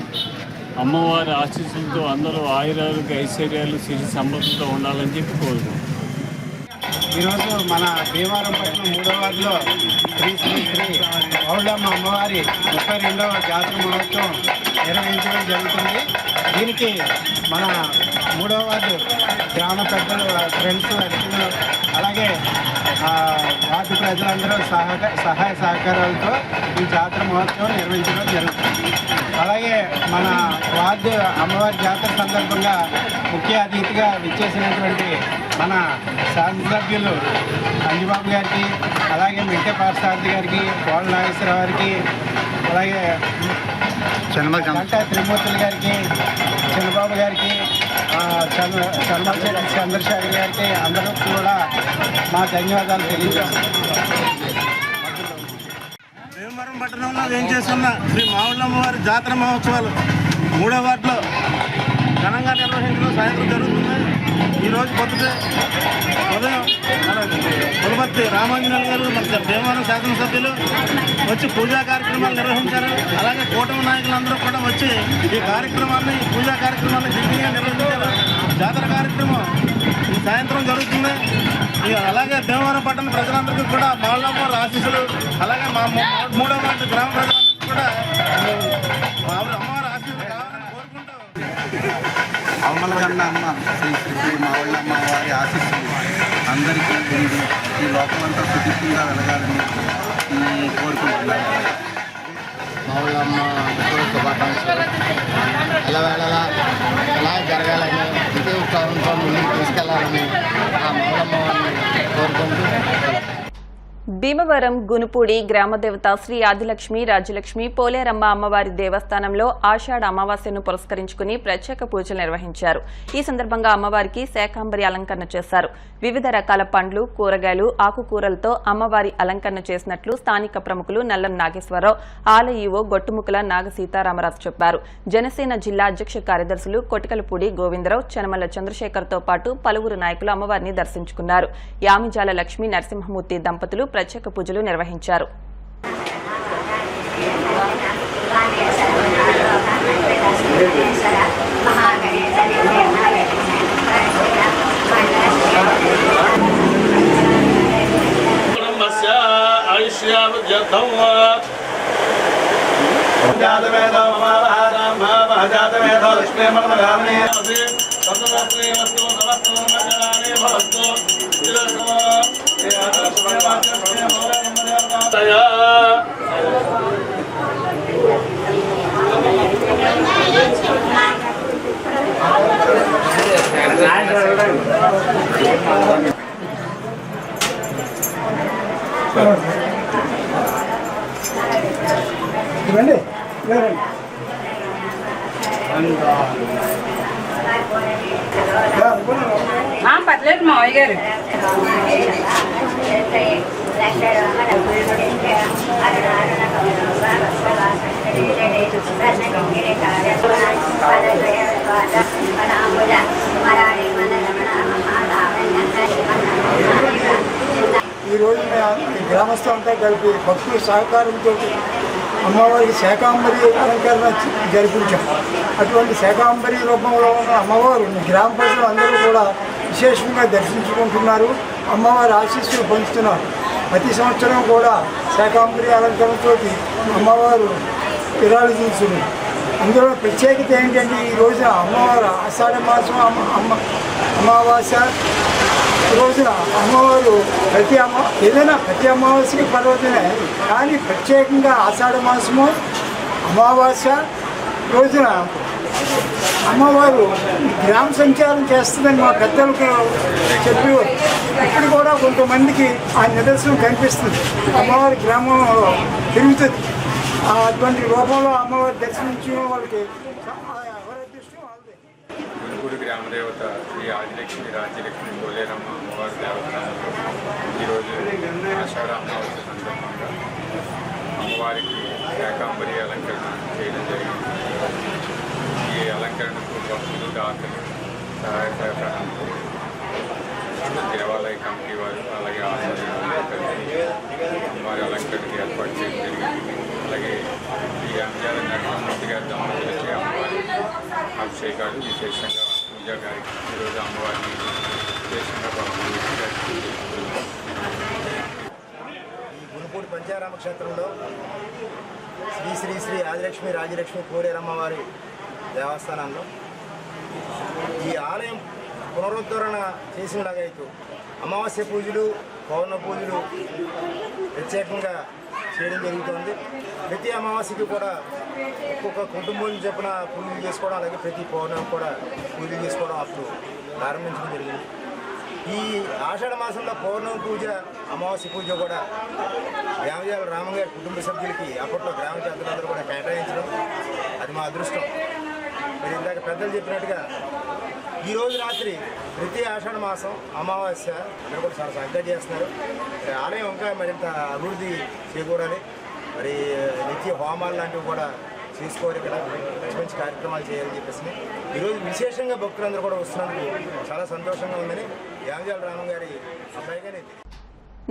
అమ్మవారి ఆశీస్సులతో అందరూ ఆయురారోగ్య ఐశ్వర్యాలు, సిరి సంపదలతో ఉండాలని చెప్పి కోరుకుంటున్నాం. ఈరోజు మన భీమవరం పట్టణం 3వ వార్డులో శ్రీ శ్రీ శ్రీ మావుళ్ళమ్మ అమ్మవారి 32వ జాతర మహోత్సవం నిర్వహించడం జరుగుతుంది. దీనికి మన 3వ వార్డు గ్రామ పెద్దలు, ఫ్రెండ్స్, అతిథులు, అలాగే వార్డు ప్రజలందరూ సహాయ సహకారాలతో ఈ జాతర మహోత్సవం నిర్వహించడం జరుగుతుంది. అలాగే మన వార్డు అమ్మవారి జాతర సందర్భంగా ముఖ్య అతిథిగా విచ్చేసినటువంటి మన శాసనసభ్యులు అంజుబాబు గారికి, అలాగే మెంటే పాదసారథి గారికి, కోళ్ల నాగేశ్వరరావు గారికి, అలాగే గంటా త్రిమూర్తులు గారికి, చంద్రబాబు గారికి, చంద్రశేఖర్ గారికి అందరూ కూడా మా ధన్యవాదాలు తెలియజేస్తున్నాం. భీమవరం పట్టణంలో ఏం చేస్తున్న శ్రీ మావుళ్ళమ్మ వారి జాతర మహోత్సవాలు 3వ వార్డులో ఘనంగా నిర్వహించడం సాయంత్రం జరుగుతుంది. ఈరోజు పొద్దుటే ఉదయం మన పులపతి రామాంజనేయులు గారు, మన భీమవరం శాసనసభ్యులు వచ్చి పూజా కార్యక్రమాలు నిర్వహించారు. అలాగే కూటమి నాయకులందరూ కూడా వచ్చి ఈ కార్యక్రమాన్ని, ఈ పూజా కార్యక్రమాన్ని దిగ్విజయంగా నిర్వహించారు. జాతర కార్యక్రమం ఈ సాయంత్రం జరుగుతుంది. అలాగే భీమవరం పట్టణ ప్రజలందరికీ కూడా మావుళ్ళమ్మ వారి ఆశీస్సులు, అలాగే మా 3వ వార్డు గ్రామ ప్రజలందరికీ కూడా అమ్మవారి ఆశీస్సులు కావాలని కోరుకుంటూ, అమ్మల కన్నా అమ్మ శ్రీ శ్రీ మావుళ్ళమ్మ వారి ఆశీస్సులు అందరికీ ఉంది. ఈ లోకమంతా సుఖితంగా వెలగాలని కోరుకుంటున్నాను. మావుళ్ళమ్మ శుభాకాంక్షలు. ఎలా జరగాలని, ఇదే ఉత్సాహంతో ముందుకు తీసుకెళ్లాలని ఆ మావుళ్ళమ్మ వారిని కోరుకుంటూ. భీమవరం గునుపూడి గ్రామదేవత శ్రీ ఆదిలక్ష్మి, రాజ్యలక్ష్మి, పోలేరమ్మ అమ్మవారి దేవస్థానంలో ఆషాఢ అమావాస్యను పురస్కరించుకుని ప్రత్యేక పూజలు నిర్వహించారు. ఈ సందర్భంగా అమ్మవారికి శాకాంబరి అలంకరణ చేశారు. వివిధ రకాల పండ్లు, కూరగాయలు, ఆకుకూరలతో అమ్మవారి అలంకరణ చేసినట్లు స్థానిక ప్రముఖులు నల్లం నాగేశ్వరరావు, ఆలయ ఈవో గొట్టుముక్కల నాగ సీతారామరాజు చెప్పారు. జనసేన జిల్లా అధ్యక్ష కార్యదర్శులు కొటికలపూడి గోవిందరావు, చనమల్ల చంద్రశేఖర్తో పాటు పలువురు నాయకులు అమ్మవారిని దర్శించుకున్నారు. యామిజాల లక్ష్మీ నరసింహమూర్తి దంపతులు ప్రత్యేక పూజలు నిర్వహించారు. పర్లేదు మావయ్య గారు. ఈరోజు మేము గ్రామస్తులంతా కలిపి భక్తుల సహకారంతో అమ్మవారికి శాకాంబరి అలంకరణ జరిపించాం. అటువంటి శాకాంబరి రూపంలో ఉన్న అమ్మవారు గ్రామ ప్రజలు అందరూ కూడా విశేషంగా దర్శించుకుంటున్నారు, అమ్మవారి ఆశీస్సులు పొందుతున్నారు. ప్రతి సంవత్సరం కూడా శాకాంబరి అలంకరణతో అమ్మవారు విరాళించుతుంది. అందులో ప్రత్యేకత ఏంటంటే ఈ రోజున అమ్మవారు ఆషాఢ మాసం అమావాస్య రోజున అమ్మవారు ప్రతి అమావాస్యకి పర్వదినే, కానీ ప్రత్యేకంగా ఆషాఢ మాసము అమావాస్య రోజున అమ్మవారు గ్రామ సంచారం చేస్తుందని మా పెద్దలకు చెప్పేవారు. ఇప్పుడు కూడా కొంతమందికి ఆ నిదర్శనం కనిపిస్తుంది. అమ్మవారి గ్రామంలో తిరుగుతుంది. అటువంటి రూపంలో అమ్మవారి దర్శించిన వాళ్ళకి ఎవరి అదృష్టం వాళ్ళదే. గుంటూరు గ్రామదేవత శ్రీ ఆదిలక్ష్మి రాజ్యలక్ష్మి పోలేరమ్మ అమ్మవారి దేవస్థానంలో ఈరోజు ఆషాఢ అమావాస్య సందర్భంగా అమ్మవారికి శాకాంబరి అలంకరణ చేయడం జరిగింది. ఈ అలంకరణకు భక్తులు, దాతలు, సహాయ సహకారంతో దేవాలయ కమిటీ వారు అలాగే అమ్మవారి అలంకరణకి ఏర్పాటు చేయడం జరిగింది. అలాగే ఈ అంజాల నరసింహమూర్తి గారి దంపతులకి అమ్మవారి అభిషేకాలు విశేషంగా పూజా గారికి ఈరోజు అమ్మవారిని విశేషంగా ఈ గురుపూడి పంచారామ క్షేత్రంలో శ్రీ శ్రీ శ్రీ ఆదిలక్ష్మి రాజలక్ష్మి పోలేరమ్మవారి దేవస్థానంలో ఈ ఆలయం పునరుద్ధరణ చేసినలాగైతే అమావాస్య పూజలు, పౌర్ణ పూజలు ప్రత్యేకంగా చేయడం జరుగుతుంది. ప్రతి అమావాస్యకి కూడా ఒక్కొక్క కుటుంబం చెప్పిన పూజలు చేసుకోవడం, అలాగే ప్రతి పౌర్ణమి కూడా పూజలు చేసుకోవడం అప్పుడు ప్రారంభించడం జరిగింది. ఈ ఆషాఢ మాసంలో పౌర్ణమి పూజ, అమావాస్య పూజ కూడా గ్రామజాల రామగారి కుటుంబ సభ్యులకి అప్పట్లో గ్రామ పెద్దలందరూ కూడా కేటాయించడం అది మా అదృష్టం. మరి ఇందాక పెద్దలు చెప్పినట్టుగా ఈరోజు రాత్రి ప్రతి ఆషాఢ మాసం అమావాస్య అందరూ కూడా చాలా చక్కగా చేస్తున్నారు. మరి ఆలయం ఇంకా మరింత అభివృద్ధి చేకూరాలి. మరి నిత్య హోమాలు లాంటివి కూడా చేసుకోవాలి, ఇక్కడ మంచి మంచి కార్యక్రమాలు చేయాలని చెప్పేసి ఈరోజు విశేషంగా భక్తులందరూ కూడా వస్తున్నందుకు చాలా సంతోషంగా ఉందని యామజాల రామం గారి అబ్బాయిగానే.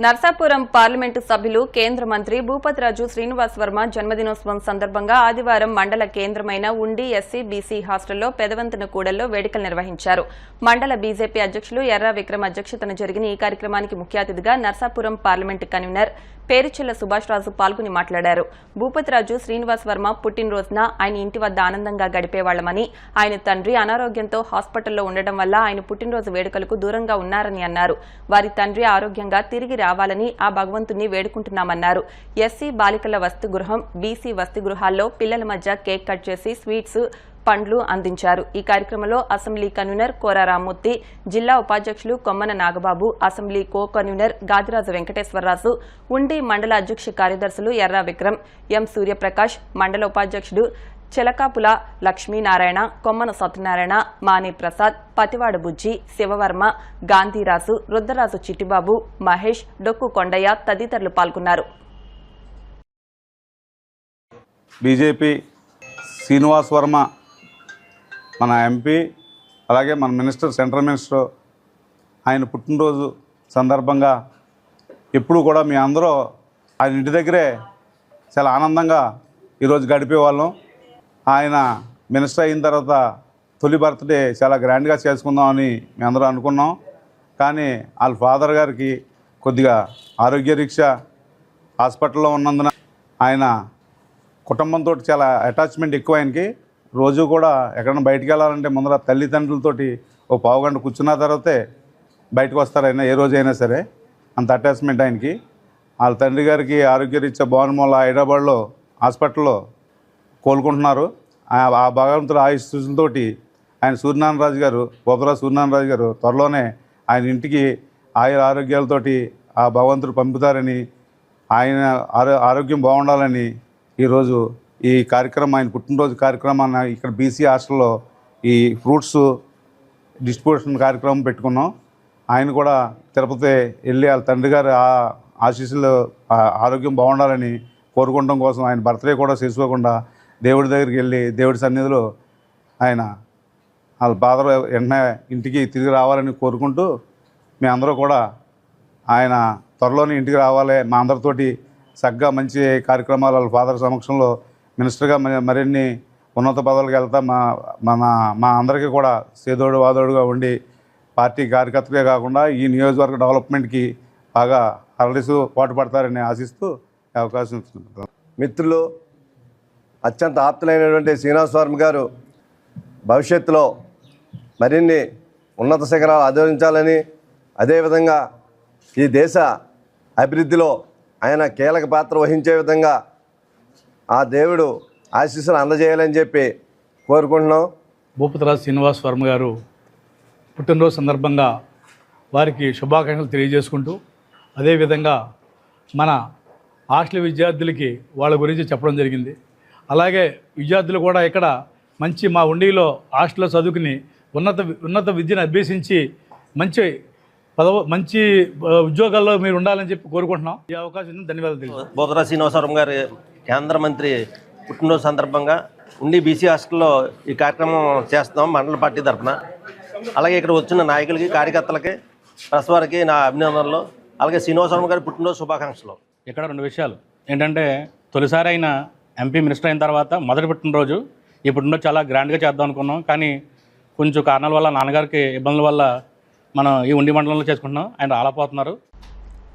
నర్సాపురం పార్లమెంటు సభ్యులు కేంద్ర మంత్రి భూపతిరాజు శ్రీనివాస్ వర్మ జన్మదినోత్సవం సందర్భంగా ఆదివారం మండల కేంద్రమైన ఉండి ఎస్సీ బీసీ హాస్టల్లో పెదవంతన కూడల్లో వేడుకలు నిర్వహించారు. మండల బీజేపీ అధ్యక్షులు ఎర్రా విక్రమ్ అధ్యక్షతన జరిగిన ఈ కార్యక్రమానికి ముఖ్య అతిథిగా నర్సాపురం పార్లమెంటు కన్వీనర్ పేరుచెల్ల సుభాష్ రాజు పాల్గొని మాట్లాడారు. భూపతిరాజు శ్రీనివాస్ వర్మ పుట్టినరోజున ఆయన ఇంటి వద్ద ఆనందంగా గడిపేవాళ్లమని, ఆయన తండ్రి అనారోగ్యంతో హాస్పిటల్లో ఉండడం వల్ల ఆయన పుట్టినరోజు వేడుకలకు దూరంగా ఉన్నారని అన్నారు. వారి తండ్రి ఆరోగ్యంగా తిరిగి రావాలని ఆ భగవంతుని వేడుకుంటున్నామన్నారు. ఎస్సీ బాలికల వసతి గృహం, బీసీ వసతి గృహాల్లో పిల్లల మధ్య కేక్ కట్ చేసి స్వీట్స్, పండ్లు అందించారు. ఈ కార్యక్రమంలో అసెంబ్లీ కన్వీనర్ కోర రామ్మూర్తి, జిల్లా ఉపాధ్యక్షులు Kommana Nagababu, assembly co convener Gadiraju Venkateswara Raju, ఉండి మండల అధ్యక్ష కార్యదర్శులు ఎర్రా విక్రమ్, ఎం సూర్యప్రకాష్, మండల ఉపాధ్యక్షుడు చెలకాపుల లక్ష్మీనారాయణ, కొమ్మన సత్యనారాయణ, మాని ప్రసాద్, పతివాడ బుజ్జి, శివవర్మ, గాంధీరాజు, రుద్రరాజు చిట్టిబాబు, మహేష్, డొక్కు కొండయ్య తదితరులు పాల్గొన్నారు. బీజేపీ శ్రీనివాస్ వర్మ మన ఎంపీ, అలాగే మన మినిస్టర్, సెంట్రల్ మినిస్టర్, ఆయన పుట్టినరోజు సందర్భంగా ఎప్పుడు కూడా మీ అందరూ ఆయన ఇంటి దగ్గరే చాలా ఆనందంగా ఈరోజు గడిపేవాళ్ళం. ఆయన మినిస్టర్ అయిన తర్వాత తొలి బర్త్డే చాలా గ్రాండ్గా చేసుకుందామని మేము అందరూ అనుకున్నాం. కానీ వాళ్ళ ఫాదర్ గారికి కొద్దిగా ఆరోగ్యరీత్యా హాస్పిటల్లో ఉన్నందున ఆయన కుటుంబంతో చాలా అటాచ్మెంట్ ఎక్కువ ఆయనకి. రోజు కూడా ఎక్కడైనా బయటికి వెళ్ళాలంటే ముందర తల్లిదండ్రులతోటి ఓ పావుగంట కూర్చున్న తర్వాతే బయటకు వస్తారైనా ఏ రోజైనా సరే, అంత అటాచ్మెంట్ ఆయనకి. వాళ్ళ తండ్రి గారికి ఆరోగ్యరీత్యా భవనమూల హైదరాబాద్లో హాస్పిటల్లో కోలుకుంటున్నారు. ఆ భగవంతుల ఆయుష్తోటి ఆయన సూర్యనారాయణరాజు గారు, బొప్పరాజు సూర్యనారాయణరాజు గారు త్వరలోనే ఆయన ఇంటికి ఆరోగ్యాలతోటి ఆ భగవంతుడు పంపుతారని, ఆయన ఆరోగ్యం బాగుండాలని ఈరోజు ఈ కార్యక్రమం, ఆయన పుట్టినరోజు కార్యక్రమాన్ని ఇక్కడ బీసీ హాస్టల్లో ఈ ఫ్రూట్స్ డిస్ట్రిబ్యూషన్ కార్యక్రమం పెట్టుకున్నాం. ఆయన కూడా తిరుపతి వెళ్ళి వాళ్ళ తండ్రి గారు ఆశీస్సులు ఆరోగ్యం బాగుండాలని కోరుకోవడం కోసం ఆయన బర్త్డే కూడా చేసుకోకుండా దేవుడి దగ్గరికి వెళ్ళి దేవుడి సన్నిధిలో ఆయన వాళ్ళ బాధలు వెంటనే ఇంటికి తిరిగి రావాలని కోరుకుంటూ, మీ అందరూ కూడా ఆయన త్వరలోనే ఇంటికి రావాలి, మా అందరితోటి చక్కగా మంచి కార్యక్రమాలు వాళ్ళ ఫాదర్ సమక్షంలో మినిస్టర్గా మరిన్ని ఉన్నత పదవులకు వెళ్తా మా అందరికీ కూడా సేదోడు వాదోడుగా ఉండి పార్టీ కార్యకర్తగా కాకుండా ఈ నియోజకవర్గ డెవలప్మెంట్కి బాగా అరలిస్తూ పాటుపడతారని ఆశిస్తూ అవకాశం ఇస్తున్నాను. మిత్రులు, అత్యంత ఆప్తులైనటువంటి శ్రీనివాస వర్మ గారు భవిష్యత్తులో మరిన్ని ఉన్నత శిఖరాలు అధిరోహించాలని, అదేవిధంగా ఈ దేశ అభివృద్ధిలో ఆయన కీలక పాత్ర వహించే విధంగా ఆ దేవుడు ఆశీస్సులు అందజేయాలని చెప్పి కోరుకుంటున్నాం. భూపతిరాజు శ్రీనివాస వర్మ గారు పుట్టినరోజు సందర్భంగా వారికి శుభాకాంక్షలు తెలియజేసుకుంటూ, అదేవిధంగా మన హాస్టల్ విద్యార్థులకి వాళ్ళ గురించి చెప్పడం జరిగింది. అలాగే విద్యార్థులు కూడా ఇక్కడ మంచి మా ఉండిలో హాస్టల్లో చదువుకుని ఉన్నత విద్యను అభ్యసించి మంచి ఉద్యోగాల్లో మీరు ఉండాలని చెప్పి కోరుకుంటున్నాం. ఈ అవకాశం ధన్యవాదాలు. భూపతిరాజు శ్రీనివాస వర్మ గారి కేంద్ర మంత్రి పుట్టినరోజు సందర్భంగా ఉండి బీసీ హాస్టల్లో ఈ కార్యక్రమం చేస్తున్నాం మండల పార్టీ తరఫున. అలాగే ఇక్కడ వచ్చిన నాయకులకి, కార్యకర్తలకి, ప్రెస్ వారికి నా అభినందనలు. అలాగే శ్రీనివాస వర్మ గారి పుట్టినరోజు శుభాకాంక్షలు. ఇక్కడ 2 విషయాలు ఏంటంటే, తొలిసారి అయిన ఎంపీ మినిస్టర్ అయిన తర్వాత మొదటి పుట్టినరోజు, ఈ పుట్టినరోజు చాలా గ్రాండ్గా చేద్దాం అనుకున్నాం. కానీ కొంచెం కారణాల వల్ల, నాన్నగారికి ఇబ్బందుల వల్ల మనం ఈ ఉండి మండలంలో చేసుకుంటున్నాం. ఆయన రాలేకపోతున్నారు.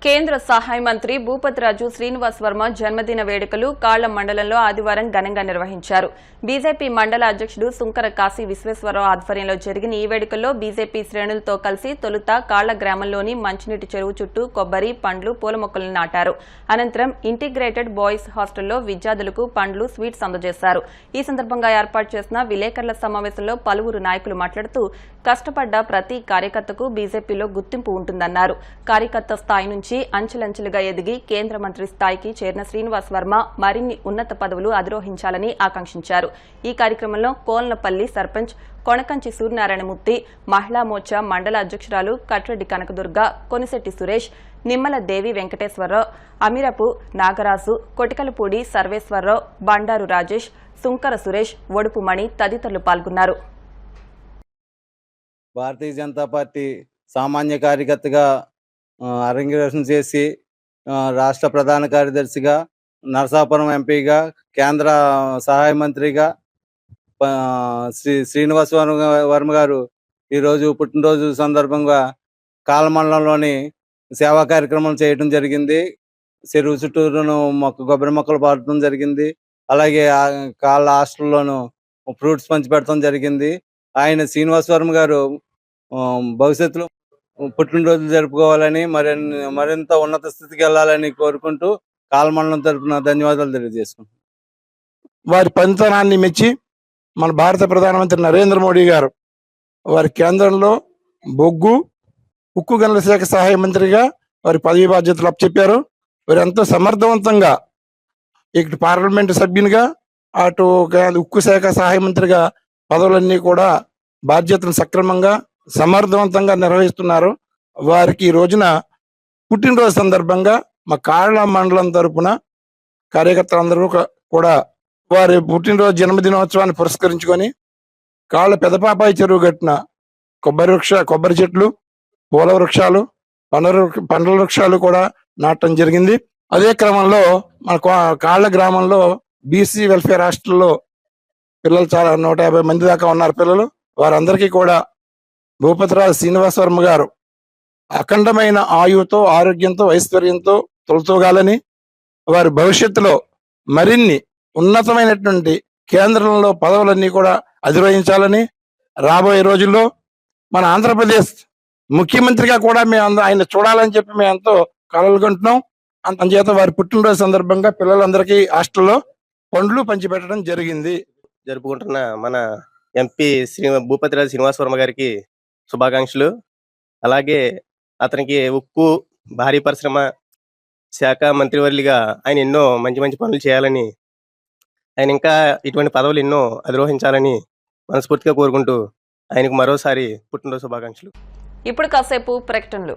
కేంద్ర సహాయ మంత్రి భూపతిరాజు శ్రీనివాస్ వర్మ జన్మదిన వేడుకలు కాళ్ల మండలంలో ఆదివారం ఘనంగా నిర్వహించారు. బీజేపీ మండల అధ్యక్షుడు సుంకర కాశీ విశ్వేశ్వరరావు ఆధ్వర్యంలో జరిగిన ఈ వేడుకల్లో బీజేపీ శ్రేణులతో కలిసి తొలుత కాళ్ల గ్రామంలోని మంచినీటి చెరువు చుట్టూ కొబ్బరి, పండ్లు, పూల మొక్కలను నాటారు. అనంతరం ఇంటిగ్రేటెడ్ బాయ్స్ హాస్టల్లో విద్యార్థులకు పండ్లు, స్వీట్స్ అందజేశారు. ఈ సందర్భంగా ఏర్పాటు చేసిన విలేకరుల సమావేశంలో పలువురు నాయకులు మాట్లాడుతూ, కష్టపడ్డ ప్రతి కార్యకర్తకు బీజేపీలో గుర్తింపు ఉంటుందన్నారు. కార్యకర్త స్థాయి నుంచి అంచెలంచెలుగా ఎదిగి కేంద్ర మంత్రి స్థాయికి చేరిన శ్రీనివాస్ వర్మ మరిన్ని ఉన్నత పదవులు అధిరోహించాలని ఆకాంక్షించారు. ఈ కార్యక్రమంలో కోల్నపల్లి సర్పంచ్ కొనకంచి సూర్యనారాయణమూర్తి, మహిళా మోర్చా మండల అధ్యక్షురాలు కట్రెడ్డి కనకదుర్గ, కొనిశెట్టి సురేష్, నిమ్మల దేవి వెంకటేశ్వరరావు, అమీరపు నాగరాజు, కొటికలపూడి సర్వేశ్వరరావు, బండారు రాజేష్, సుంకర సురేష్, ఒడుపు మణి తదితరులు పాల్గొన్నారు. భారతీయ జనతా పార్టీ సామాన్య కార్యకర్తగా అరంగేట్రం చేసి రాష్ట్ర ప్రధాన కార్యదర్శిగా, నరసాపురం ఎంపీగా, కేంద్ర సహాయ మంత్రిగా శ్రీనివాస వర్మ గారు ఈరోజు పుట్టినరోజు సందర్భంగా కాలమండలంలోని సేవా కార్యక్రమం చేయడం జరిగింది. చెరువు చుట్టూరును కొబ్బరి మొక్కలు పాడటం జరిగింది. అలాగే కాళ్ళ హాస్టల్లోనూ ఫ్రూట్స్ పంచిపెట్టడం జరిగింది. ఆయన శ్రీనివాస వర్మ గారు భవిష్యత్తులో పుట్టినరోజులు జరుపుకోవాలని, మరింత ఉన్నత స్థితికి వెళ్ళాలని కోరుకుంటూ కాలమండలం తరపున ధన్యవాదాలు తెలియజేసుకుంటున్నాను. వారి పనితనాన్ని మెచ్చి మన భారత ప్రధానమంత్రి నరేంద్ర మోడీ గారు వారి కేంద్రంలో బొగ్గు, ఉక్కు గనుల శాఖ సహాయ మంత్రిగా వారి పదవి బాధ్యతలు అప్పచెప్పారు. వారు ఎంతో సమర్థవంతంగా ఇటు పార్లమెంటు సభ్యునిగా, అటు ఉక్కు శాఖ సహాయ మంత్రిగా పదవులన్నీ కూడా బాధ్యతలు సక్రమంగా సమర్థవంతంగా నిర్వహిస్తున్నారు. వారికి ఈ రోజున పుట్టినరోజు సందర్భంగా మా కాళ్ళ మండలం తరపున కార్యకర్తలందరూ కూడా వారి పుట్టినరోజు జన్మదినోత్సవాన్ని పురస్కరించుకొని కాళ్ళ పెదపాపాయి చెరువు గట్టిన కొబ్బరి చెట్లు, పూల వృక్షాలు, పండ్ల వృక్షాలు కూడా నాటడం జరిగింది. అదే క్రమంలో మన కాళ్ళ గ్రామంలో బీసీ వెల్ఫేర్ హాస్టల్లో పిల్లలు చాలా 150 మంది దాకా ఉన్నారు పిల్లలు. వారందరికీ కూడా భూపతిరాజు శ్రీనివాస వర్మ గారు అఖండమైన ఆయువుతో, ఆరోగ్యంతో, ఐశ్వర్యంతో తొలతూగాలని, వారి భవిష్యత్తులో మరిన్ని ఉన్నతమైనటువంటి కేంద్రంలో పదవులన్నీ కూడా అధిరోహించాలని, రాబోయే రోజుల్లో మన ఆంధ్రప్రదేశ్ ముఖ్యమంత్రిగా కూడా మేము ఆయన చూడాలని చెప్పి మేము ఎంతో కలలుకుంటున్నాం. అందుచేత వారి పుట్టినరోజు సందర్భంగా పిల్లలందరికీ హాస్టల్లో పండ్లు పంచిపెట్టడం జరిగింది. జరుపుకుంటున్న మన ఎంపీ భూపతిరాజు శ్రీనివాస వర్మ గారికి శుభాకాంక్షలు. అలాగే అతనికి ఉక్కు భారీ పరిశ్రమ శాఖ మంత్రివర్యులుగా ఆయన ఎన్నో మంచి మంచి పనులు చేయాలని, ఆయన ఇంకా ఇటువంటి పదవులు ఎన్నో అధిరోహించాలని మనస్ఫూర్తిగా కోరుకుంటూ ఆయనకు మరోసారి పుట్టినరోజు శుభాకాంక్షలు. ఇప్పుడు కాసేపు ప్రకటనలు.